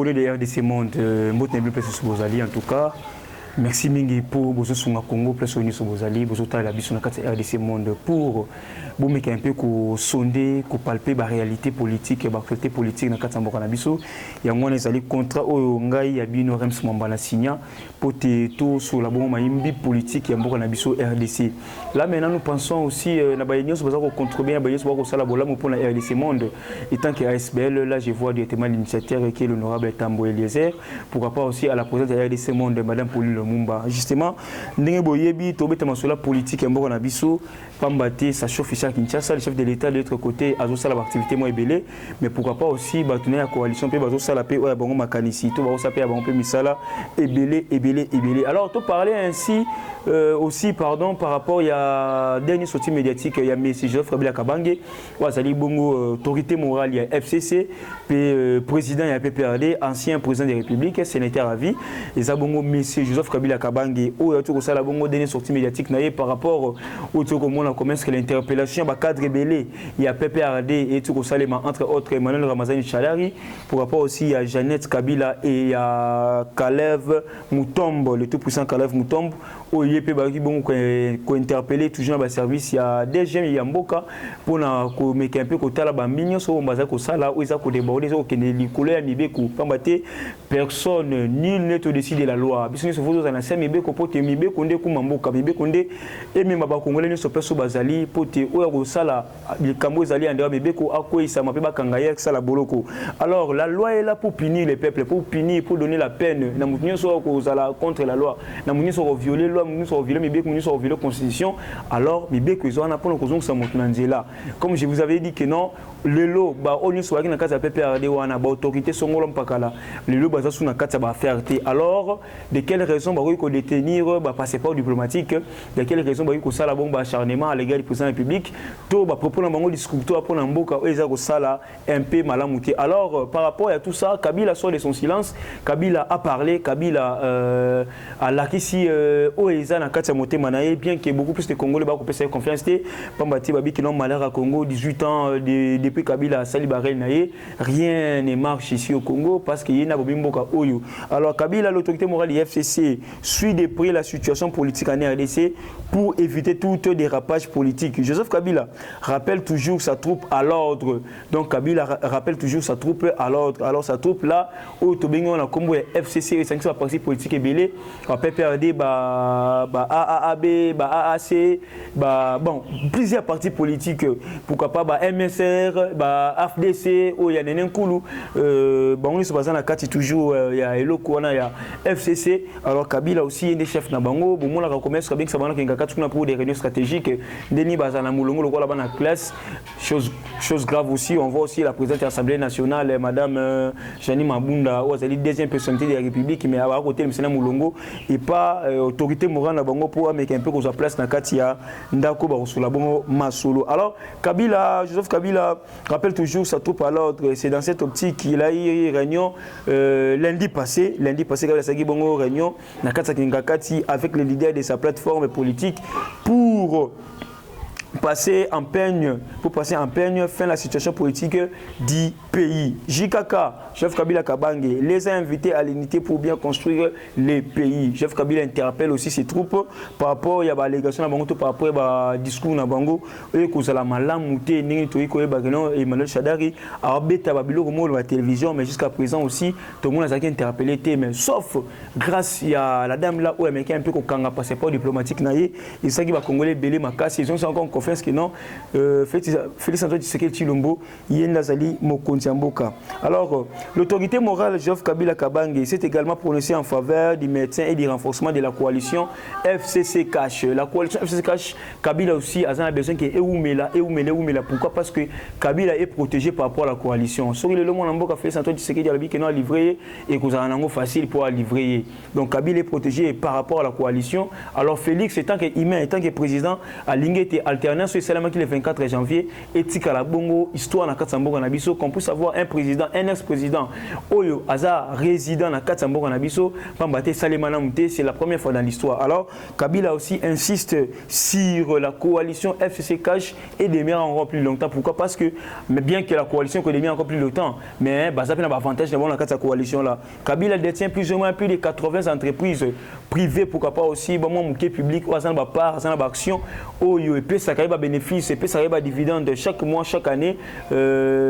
abonnés de RDC Monde, Mbot Neblu Place Sobozali en tout cas. Merci mingi pour Bozo Sunga Congo, Place Oni Sobozali, Bozo Tala Biso Nakati RDC Monde pour vous mettre un peu pour sonder, pour palper la réalité politique, la réalité politique dans Katamba Kanabiso. Il y a moins les contrats au Ngai, Yabino Rems Mambana Signa pour tout sur la bombe maïmbi politique et Mboka Nabiso RDC. Là maintenant nous pensons aussi na bayinyo sur bazako contribuer à bayinyo sur bazako sala bola pour la RDC Monde. Étant que ASBL là je vois directement l'initiateur qui est l'honorable Tambo Eliezer. Pourquoi pas aussi à la présidente de la RDC Monde Madame Pauline Lumumba. Justement ndenge boyebi tobeta masolo politique Mboka Nabiso pambate ça chauffe ici à Kinshasa, le chef de l'État de l'autre côté a aussi l'activité moins belé, mais pourquoi pas aussi bâtonner la coalition pe bazo sala pe oya bango makanisito bazo saper bango pe misala ebelé. Alors tu parlais ainsi aussi pardon par rapport il y a dernier sortie médiatique il y a Monsieur Joseph Kabila Kabange wazali bongo autorité morale il y a FCC pe président il y a PPRD ancien président de la République sénateur à vie et ça bongo Monsieur Joseph Kabila Kabange oya tu ko sala bongo dernier sortie médiatique naé par rapport au to comme on commence que l'interpellation ba cadre belé il y a PPRD et tu ko salema entre autres Emmanuel Ramazani Chalari pour rapport aussi il y a Jeannette Kabila et il y a Kalev Mutombo le tout puissant Kalev Mutombo au IEP Baki bon ko interpeller toujours dans le service il y a des gens il y a Mboka pour na ko meka un peu ko tala ba minyo so baza ko sala ou za ko déborder so ke ne likolo ya mibeko pambate personne nul ne te décide la loi biso so fozo na se mibeko pote mibeko nde ku Mboka mibeko nde et même ba congolais ne so peso bazali pote o ko sala likambo ezali ande mibeko akoisa mape ba kangaya sala boloko. Alors la loi est là pour punir les peuples, pour punir, pour donner la peine na mutinyo so ko zala contre la loi na mutinyo so violer loi nous sommes violés, nous sommes violés la constitution. Alors, comme je vous avais dit que non, le lot, on est sur la case de PPRD ou en autorité songolom pakala. Le lot basé sur la case de ferté. Alors, de quelles raisons il faut détenir passeport diplomatique? De quelles raisons il faut ça la bombe acharnement à l'égard du président de la République? Tout bah propos d'un discours pour n'imboka ou ils ça là un peu malamouté. Alors, par rapport à tout ça, Kabila sort de son silence. Kabila a parlé. Kabila a l'acquis bien qu'il y ait beaucoup plus de Congolais qui ont confiance, Pambati Babi qui n'ont malheur à Congo, 18 ans depuis Kabila Sali Barel Naye, rien ne marche ici au Congo parce qu'il y a Bobimboka Oyo. Alors Kabila, l'autorité morale du FCC, suit de près la situation politique en RDC pour éviter tout dérapage politique. Joseph Kabila rappelle toujours sa troupe à l'ordre. Donc Kabila rappelle toujours sa troupe à l'ordre. Alors sa troupe là, au Tobingo, on a comme FCC et sanctions à parti politique et belé, à PPRD, AAB, AAC, bon, plusieurs partis politiques, pourquoi pas MSR, AFDC, il y a Nenenkoulou, on est basé dans la carte toujours, il y a Eloko, il y a FCC, alors Kabila aussi, il y a des chefs dans Bango, bon, on a recommencé bien que ça va pour des réunions stratégiques, Denis Bazana Moulongo, le roi là-bas dans la classe, chose grave aussi, on voit aussi la présidente de l'Assemblée nationale, Madame Jani Mabunda, elle est deuxième personnalité de la République, mais à côté de M. Moulongo, et pas autorité morale dans Bango pour mettre un peu qu'on place dans Katia, Ndako Barosula Bongo Masolo. Alors, Kabila, Joseph Kabila rappelle toujours sa troupe à l'ordre, c'est dans cette optique qu'il a eu une réunion lundi passé, Kabila Sagi Bongo réunion, dans Katia avec les leaders de sa plateforme politique pour passer en peigne, fin la situation politique du pays. JKK, chef Kabila Kabange, les a invités à l'unité pour bien construire les pays. Chef Kabila interpelle aussi ses troupes par rapport à l'allégation par rapport à discours na bango et que ça la malamouté ningi toiko e bagano Emmanuel Chadari a beta babilo comme la télévision mais jusqu'à présent aussi tout le monde a interpellé mais sauf grâce à la dame là où américain un peu qu'on a passeport diplomatique naïe il s'agit va congolais belé makasi ils ont encore confiance que non Félix Antoine Tshisekedi Tshilombo Yenda Zali Mokonzi Mboka. Alors l'autorité morale Joseph Kabila Kabange s'est également prononcée en faveur du maintien et du renforcement de la coalition FCC Cash. La coalition FCC Cash, Kabila aussi a besoin que Eumela. Pourquoi? Parce que Kabila est protégé par rapport à la coalition. Sur le monde Mboka Félix Antoine Tshisekedi a dit que non à livrer et que vous avez un facile pour livrer. Donc Kabila est protégé par rapport à la coalition. Alors Félix, étant que humain, étant que président, a l'ingété alternative alternance qui le 24 janvier éthique à la bongo histoire na Katsamboka na biso qu'on puisse avoir un président un ex-président oyo aza résident na Katsamboka na biso pambate Salemana Mouté, c'est la première fois dans l'histoire. Alors Kabila aussi insiste sur la coalition FCC Cash et demeure encore plus longtemps. Pourquoi? Parce que mais bien que la coalition demeure encore plus longtemps, mais ça a un avantage dans la coalition là. Kabila détient plus ou moins plus de 80 entreprises privées, pourquoi pas aussi bon public ou à part à action oyo et puis ça a bénéfice et puis ça a dividende chaque mois, chaque année,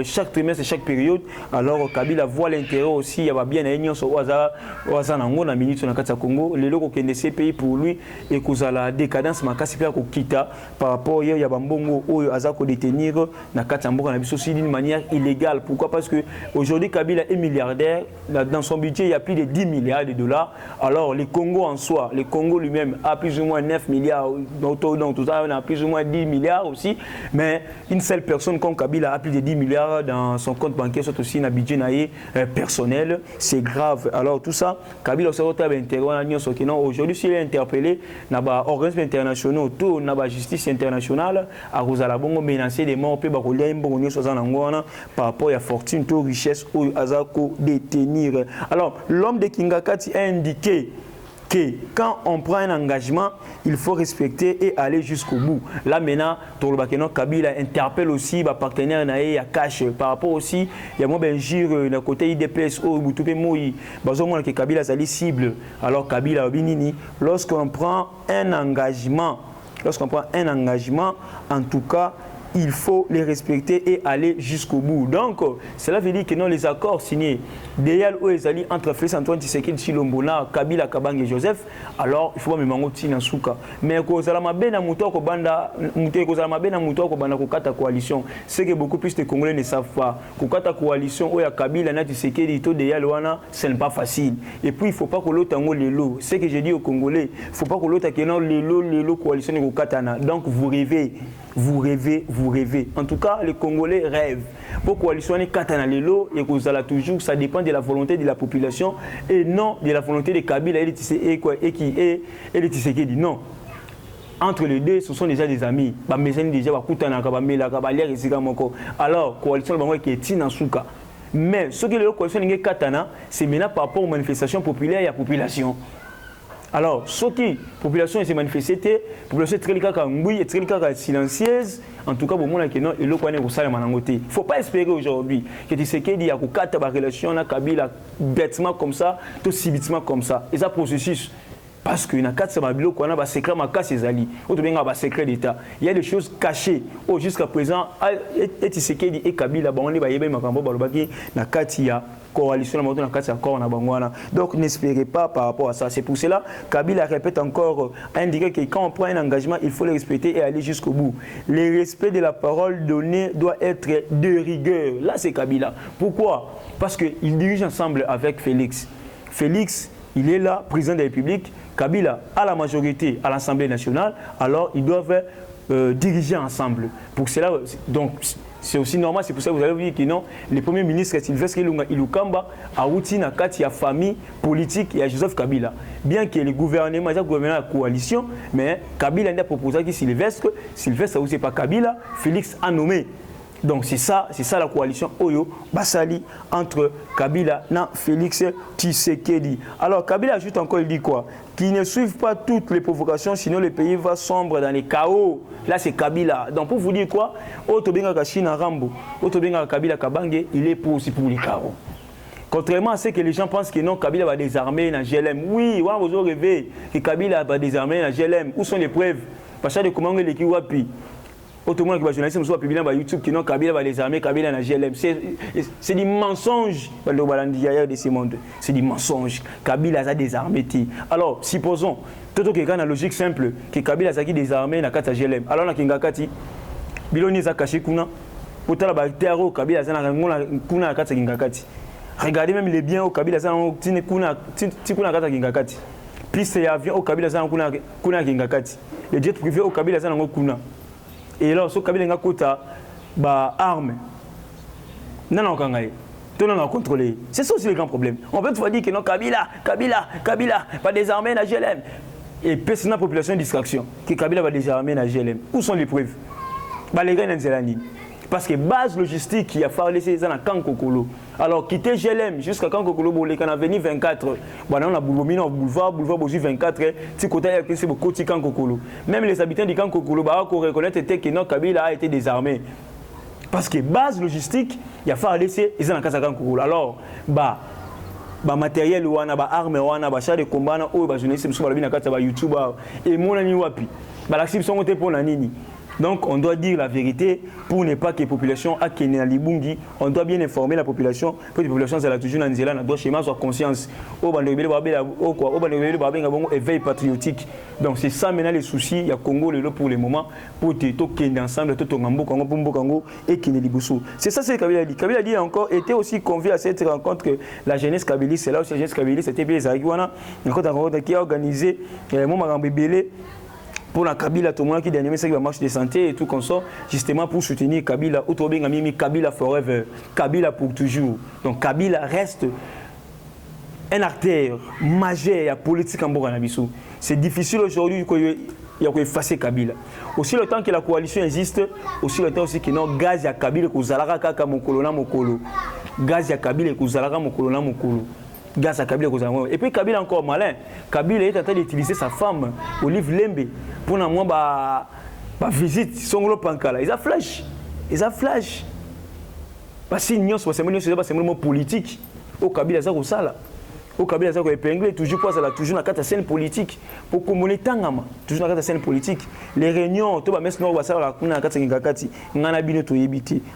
chaque trimestre, chaque période. Alors Kabila voit l'intérêt aussi, il y a bien une sur Ouazanango na minute na Katsa Congo, les locaux qui ces pays pour lui et que la décadence makasi pia ko kita par rapport ya bambongo oyo azako détenir na Katsamboka na biso d'une manière illégale. Pourquoi? Parce que aujourd'hui Kabila est milliardaire, dans son budget il y a plus de 10 milliards de dollars. Alors le Congo en soi, le Congo lui-même a plus ou moins 9 milliards, donc tout ça on a plus ou moins 10 milliards aussi, mais une seule personne comme Kabila a plus de 10 milliards dans son compte bancaire, soit aussi un budget personnel, c'est grave. Alors tout ça, Kabila se retrouve aujourd'hui s'il est interpellé, dans les organismes internationaux, tout dans la justice internationale, à Rosalabongo menacé des morts, par rapport à la fortune, toute richesse où Azako détenir. Alors l'homme de Kingakati a indiqué que quand on prend un engagement, il faut respecter et aller jusqu'au bout. Là maintenant, Kabila interpelle aussi les partenaires à cash par rapport aussi, il y a moi Benjir le côté IDPS ou Boutoupe Moui, que Kabila est cible. Alors Kabila Binini, lorsqu'on prend un engagement, en tout cas, il faut les respecter et aller jusqu'au bout. Donc, cela veut dire que non, les accords signés derrière Oezali entre Félix Antoine Tshisekedi Tshilombo, Kabila Kabange et Joseph, alors il faut pas me mango tina souka. Mais ko zalama bena muto ko banda muto ko zalama bena muto ko banda ko kata coalition, c'est que beaucoup plus de Congolais ne savent pas. Ko kata coalition oya Kabila na Tshisekedi to derrière Luana, ce n'est pas facile. Et puis il faut pas que l'autre ngo lelo. C'est que j'ai dit aux Congolais, il faut pas que l'autre que non lelo coalition ko katana. Donc vous rêvez. En tout cas, les Congolais rêvent. Pour coalitionner Katana Lelo et que toujours, ça dépend de la volonté de la population et non de la volonté de Kabila et de Tshisekedi. Non. Entre les deux, ce sont déjà des amis. Alors, coalition qui est Tinasuka. Mais ce que le coalition est Katana, c'est maintenant par rapport aux manifestations populaires et à la population. Alors, ce qui la population s'est manifestée, la population est très silencieuse. En tout cas, il ne faut pas espérer aujourd'hui que Tshisekedi y a une relation avec Kabila bêtement comme ça, tout subitement comme ça. Et ça processus. Parce qu'il y a un secret secret d'État. Il y a des choses cachées. Jusqu'à présent, Tshisekedi et Kabila, coalition donc n'espérez pas par rapport à ça. C'est pour cela Kabila répète encore, indiquer que quand on prend un engagement, il faut le respecter et aller jusqu'au bout. Le respect de la parole donnée doit être de rigueur. Là, c'est Kabila. Pourquoi? Parce qu'ils dirigent ensemble avec Félix. Félix, il est là, président de la République. Kabila a la majorité à l'Assemblée nationale. Alors, ils doivent diriger ensemble. Pour cela, donc, c'est aussi normal, c'est pour ça que vous allez vous dire que non, le premier ministre Sylvestre Ilukamba a routine à la famille politique et à Joseph Kabila. Bien que le gouvernement est la coalition, mais Kabila a proposé que Sylvestre a aussi pas Kabila, Félix a nommé. Donc c'est ça la coalition Oyo Basali entre Kabila et Félix Tshisekedi. Alors Kabila ajoute encore, il dit quoi? Qu'ils ne suivent pas toutes les provocations, sinon le pays va sombre dans les chaos. Là c'est Kabila. Donc pour vous dire quoi? Otobenga Kachina Rambo, Otobenga Kabila Kabange, il est pour les chaos. Contrairement à ce que les gens pensent que non, Kabila va désarmer dans GLM. Oui, on vous rêvé que Kabila va désarmer dans GLM. Où sont les preuves? Parce que comment les qui wapi? Autrement que les journalistes sont publiés sur YouTube qui non Kabila va les armer, Kabila dans GLM. C'est des mensonges de ce monde. C'est des mensonges. Kabila a désarmé. Alors, supposons, tout ce qui est une logique simple, que Kabila a désarmé dans la GLM. Alors, dans Kingakati, Biloni a caché Kuna, pour la bactérie, Kabila a caché Kingakati. Regardez même les biens au Kabila a caché Kingakati. Piste et avion au Kabila a caché Kingakati. Les jets privés au Kabila a caché Kuna. Et là, ce Kabila a kota armes. Non, non, tout le monde a contrôlé. C'est ça aussi le grand problème. On peut te dire que non, Kabila, pas désarmé dans GLM. et puis c'est une population de distraction que Kabila va désarmer à GLM. Où sont les preuves? Les gars n'ont parce que base logistique qui a fallu ces ans à Kankokolo. Alors quitter GLM jusqu'à Kankokolo pour les canaux venir 24. On a boulevard 24. Si côté c'est beaucoup de Kankokolo. Même les habitants de Kankokolo bah qu'on reconnaître que non Kabila a été désarmé. Parce que base logistique il a fallu ces ans à Kankokolo. Alors matériel wana armes wana char de combat na o journaliste muso balobi na kati ya YouTube et mona ni wapi l'action sont montés pour la nini. Donc on doit dire la vérité pour ne pas que la population a kene na libungi, on doit bien informer la population pour que la population elle a toujours na nzela na doit schéma soit conscience o bandebele bongo éveil patriotique. Donc c'est ça maintenant les soucis il y a Congo pour le moment pour to kende ensemble to ngambo Congo pour Mbokango et kene libuso. C'est ça c'est Kabila dit. Kabila dit encore était aussi convié à cette rencontre que la jeunesse kabiliste, c'est là aussi la jeunesse kabiliste c'était bien les Aguana, une rencontre qui a organisé mon Marambébélé pour la Kabila, tout le monde qui a animé la marche de santé et tout comme ça, justement pour soutenir Kabila, ou bien Mimi Kabila forever, Kabila pour toujours. Donc Kabila reste un acteur majeur à la politique en Bourg-en-Abissou. C'est difficile aujourd'hui qu'il y a effacer Kabila. Aussi le temps que la coalition existe, aussi le temps aussi que non gaz à Kabila que Zalaka kaka mokolo na mokolo. Gaz à Kabila que Zalaka mokolo na mokolo. Gaz à Kabila. Et puis Kabila encore malin. Kabila est en train d'utiliser sa femme, Olive Lembe, pour moi visite Songolo Pankala. Ils ont flash. Parce que c'est un moment politique. Au Kabila, ça ça. Au Kabila, ça épinglé. Toujours pas ça, toujours dans la scène politique. Pour communier tangama, toujours dans la scène politique. Les réunions, tout va mettre dans la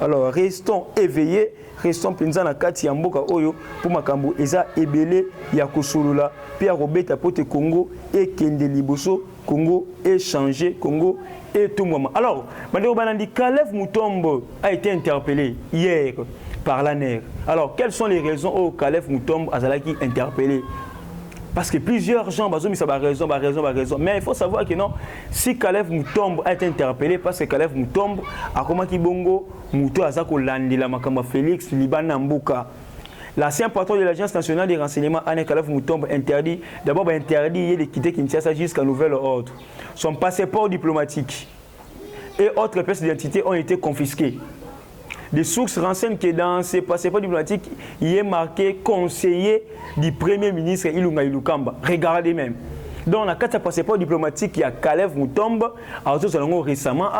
alors restons éveillés. Restons penza na kati ya mboka oyo pour makambo eza ebele ya kosolula puis robeta pote Congo et kende liboso Congo et changer Congo et tout moment. Alors, Mandeko Banandi Caleb Mutombo a été interpellé hier par l'ANER. Alors, quelles sont les raisons où Caleb Mutombo a été interpellé? Parce que plusieurs gens ont raison. Mais il faut savoir que non, si Caleb Mutombo a été interpellé, parce que Caleb Mutombo a commencé Bongo, Mouto Azako Landila Makamba Félix, Liban Nambuka. L'ancien patron de l'Agence nationale des renseignements, Anne Caleb Mutombo, interdit de quitter Kinshasa jusqu'à nouvel ordre. Son passeport diplomatique et autres pièces d'identité ont été confisquées. Des sources renseignent que dans ces passeports diplomatiques, il est marqué conseiller du Premier ministre Ilunga Ilukamba. Regardez même. Donc, on a quatre passeports diplomatiques, il y a Caleb Mutombo, récemment,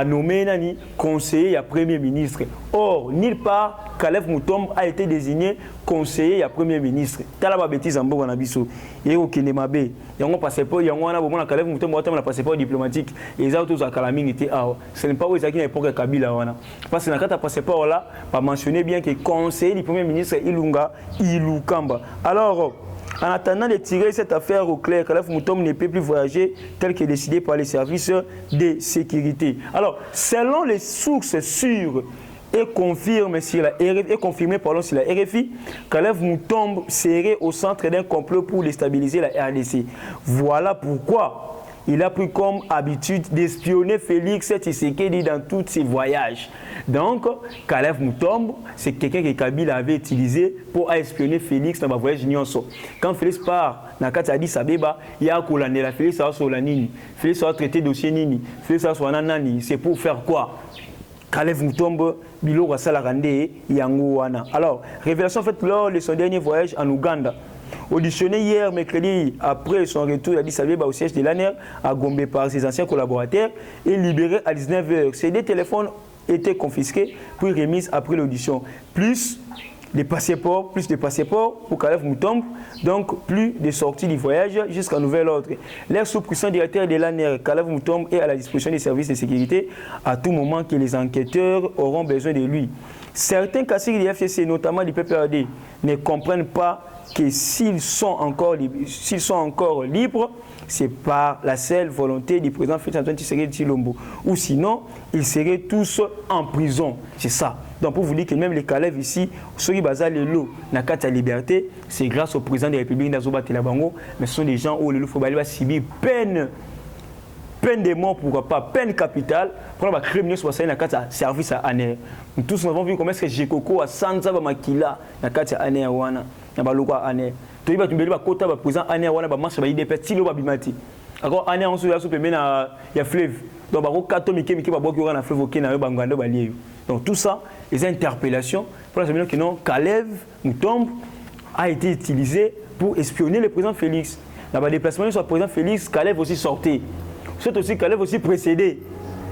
nommé conseiller du Premier ministre. Or, nulle part, Caleb Mutombo a été désigné conseiller du Premier ministre. C'est la bêtise en Bourg-en-Abissou. Il y a aucun démabé. Il y a un passeport, il y a un Caleb Mutombo, il y a un passeport diplomatique. Et les autres, ce n'est pas où ils ont l'époque Kabila. Parce que dans le passeport là, pas mentionné bien que conseiller du Premier ministre Ilunga Ilukamba. Alors, en attendant de tirer cette affaire au clair, Caleb Mutombo ne peut plus voyager tel que décidé par les services de sécurité. Alors, selon les sources sûres et confirmées sur la RFI, Caleb Mutombo serait au centre d'un complot pour déstabiliser la RDC. Voilà pourquoi il a pris comme habitude d'espionner Félix Tshisekedi dans tous ses voyages. Donc, Caleb Mutombo, c'est quelqu'un que Kabila avait utilisé pour espionner Félix dans le voyage Nyonso. Quand Félix part dans Addis Abeba, il y a Kolandela, Félix a sur la Nini, Félix a traité dossier Nini, Félix a sur la Nani. C'est pour faire quoi? Caleb Mutombo, Bilo Rassalarande, Yangowana. Alors, révélation faite lors de son dernier voyage en Ouganda. Auditionné hier, mercredi, après son retour à Addis Abeba au siège de l'ANER, à Gombe par ses anciens collaborateurs, et libéré à 19h. Ces deux téléphones étaient confisqués, puis remis après l'audition. Plus de passeports pour Caleb Mutombo, donc plus de sorties du voyage jusqu'à nouvel ordre. L'air sous-puissant directeur de l'ANER, Caleb Mutombo, est à la disposition des services de sécurité à tout moment que les enquêteurs auront besoin de lui. Certains caciques du FCC, notamment du PPRD, ne comprennent pas que s'ils sont encore libres, c'est par la seule volonté du président Félix Antoine Tshisekedi Tshilombo. Ou sinon, ils seraient tous en prison. C'est ça. Donc pour vous dire que même les Caleb ici, ceux qui basent les lots dans la liberté, c'est grâce au président de la République Nazoba Telabango, mais ce sont des gens où le loup faut aller subir peine de mort, pourquoi pas, peine capitale, pour la criminalité soit ça dans le service à ANER. Nous tous avons vu comment est-ce que Jekoko a Sanza Makila dans le ANER. tu vas tomber le côté va présent année wana ba marche ba IDP tilo ba bimati encore année on se ya soupe mena ya fleuve donc ba ko kato mike ba boki na fleuve OK na yo ba ngando ba lié donc tout ça les interpellations pour la semaine que non Kalev Mutombo a été utilisé pour espionner le président Félix. Dans le déplacement sur le président Félix, Kalev aussi sortait. C'est aussi Kalev aussi précédé.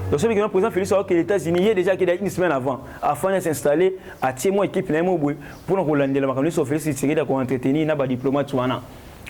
Donc, ce que le président Félix a que les États-Unis, il y a déjà une semaine avant, afin de s'installer à Tiemo équipe pour nous relander la marque sur Félix, c'est qu'on entretenir les diplomates.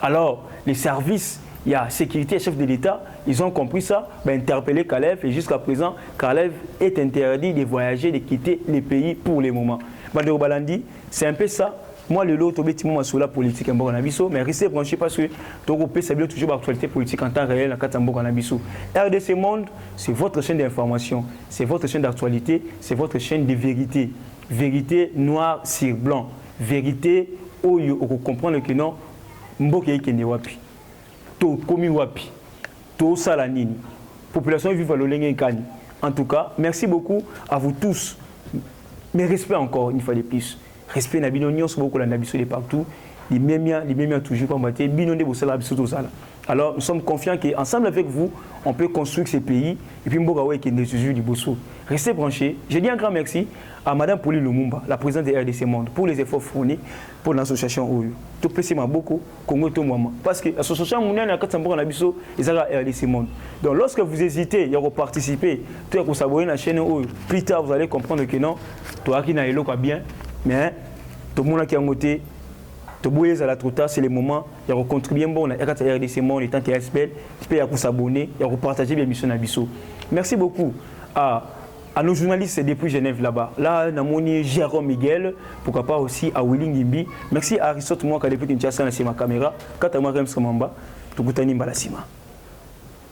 Alors, les services, il y a sécurité et chef de l'État, ils ont compris ça, interpeller Kalev et jusqu'à présent, Kalev est interdit de voyager, de quitter les pays pour le moment. Bandero Balandi, c'est un peu ça. Moi, le lot, je suis sur la politique en Boganabiso, mais restez branchés parce que Togo c'est toujours l'actualité politique en temps réel en Boganabiso. RDC Monde, c'est votre chaîne d'information, c'est votre chaîne d'actualité, c'est votre chaîne de vérité. Vérité noir sur blanc. Vérité où vous comprenez que non, Mboke Kende Wapi, To Komi Wapi, To Salanini, population vive à l'Olengekani. En tout cas, merci beaucoup à vous tous. Mais respect encore une fois de plus. Respect na bino nyonso beaucoup la nabiso de partout les mêmes toujours combattre bino de bosala biso tout ça. Alors nous sommes confiants qu'ensemble avec vous on peut construire ce pays et puis mboka ouais qui est toujours du bosso. Restez branchés. Je dis un grand merci à madame Pauline Lumumba, la présidente de RDC Monde, pour les efforts fournis pour l'association Oyo. Tout plaisir beaucoup Congo to moi parce que l'association mondiale na Katsamboka na biso ezaka RDC Monde. Donc lorsque vous hésitez à participer, tu as s'abonner à la chaîne Oyo. Plus tard vous allez comprendre que non, toi qui na eloko bien. Mais tout le monde qui a noté, tout le monde à trop tard, c'est le moment de contribuer bon à RDC Monde, les temps qui espèrent, il faut s'abonner, il faut partager l'émission à Bissau. Merci beaucoup à nos journalistes depuis Genève là-bas. Là, nous avons Jérôme Miguel, pourquoi pas aussi à Willy Ngimbi. Merci à Aristote moi qui a depuis Kinshasa dans ma caméra. Quand tu as Mamba, tu as Balasima.